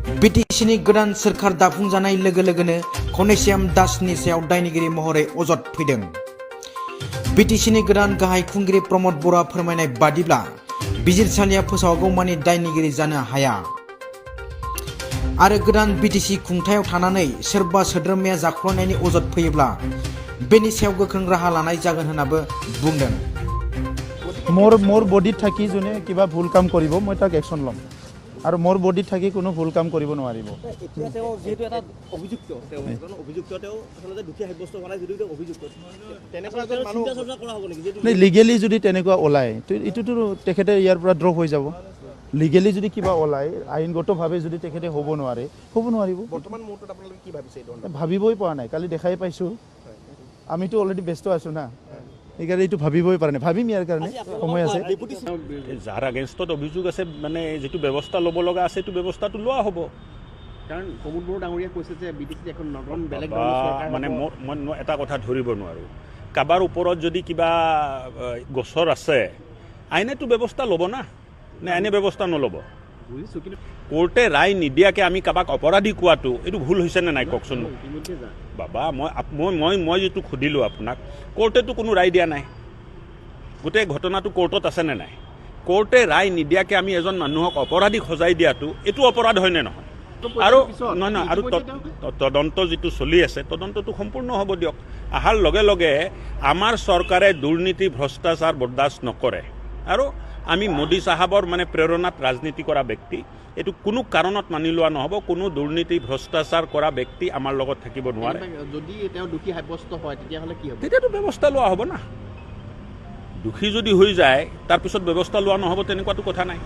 बिटिसिनि गोदान सोरखार दाफुंजानाय लोगो लोगोनो खनेश्याम दासनि सायाव दायनिगिरि महरै अजद फैदों। बिटिसिनि गोदान गाहाय खुंगिरि प्रमद बर'आ फोरमायनाय बादिब्ला बिजिरसालिया फोसावगौमानि दायनिगिरि जानो हाया आरो गोदान बिटिसि खुंथायाव थानानै सोरबा सोद्रोमाया जाख्ल'नायनि अजद फैयोब्ला बेनि सायाव गोख्रों राहा लानाय जागोन होननाबो बुंदों। मोर बडित थाकी जोने किबा भूल काम करिब मैं ताक एक्शन लम और मोर बडित थाकी कोनो भूल काम करिब नवारिब। नहीं लिगेली जदि तेनेकुवा ओलाय इटुतो तेखेते यार पुरा ड्रप हो जाबो। लिगेली जदि किबा ओलाय आईनगत भावे जदि तेखेते होबो नवारिब। बर्तमान मुहूर्तत आपनालोके कि भाबिसे एतो भाबिबই পৰা নাই। কালি দেখাই পাইছো আমিতো অলৰেডি ব্যস্ত আছো না, এইকাৰণে এইটো ভাবিবই পৰা নাই। ভাবিম ইয়াৰ কাৰণে সময় আছে। যাৰ আগেনষ্টত অভিযোগ আছে মানে যেটো ব্যৱস্থা ল'ব লগা আছে এইটো ব্যৱস্থাটো লোৱা হ'ব। কাৰণ প্ৰমোদ বড়ো ডাঙৰীয়া কৈছে যে বিটিসি এখন নতুন বেলেগ মানে মই এটা কথা ধৰিব নোৱাৰো। কাবাৰ ওপৰত যদি কিবা গছৰ আছে আইনেটো ব্যৱস্থা ল'ব না, নে আইনে ব্যৱস্থা নল'ব? কোৰ্টে ৰায় নিদিয়াকে আমি কাবাক অপৰাধী কোৱাটো এইটো ভুল হৈছে নে নাই কওকচোন বাবা। মই যেটো সুধিলোঁ আপোনাক, কোৰ্টেতো কোনো ৰায় দিয়া নাই, গোটেই ঘটনাটো কোৰ্টত আছে নে নাই? কোৰ্টে ৰায় নিদিয়াকে আমি এজন মানুহক অপৰাধী সজাই দিয়াটো এইটো অপৰাধ হয়নে নহয়? আৰু নহয় আৰু তদন্ত যেটো চলি আছে তদন্তটো সম্পূৰ্ণ হ'ব দিয়ক। অহাৰ লগে লগে আমাৰ চৰকাৰে দুৰ্নীতি ভ্ৰষ্টাচাৰ বৰদাস্ত নকৰে আৰু আমি মোদী সাহাবৰ মানে প্ৰেৰণাত ৰাজনীতি কৰা ব্যক্তি এইটো কোনো কাৰণত মানি লোৱা নহ'ব। কোনো দুৰ্নীতি ভ্ৰষ্টাচাৰ কৰা ব্যক্তি আমাৰ লগত থাকিব নোৱাৰে। যদি তেওঁ দোষী সাব্যস্ত হয় তেতিয়াহ'লে কি হ'ব? তেতিয়াতো ব্যৱস্থা লোৱা হ'ব না। দোষী যদি হৈ যায় তাৰপিছত ব্যৱস্থা লোৱা নহ'ব তেনেকুৱাতো কথা নাই।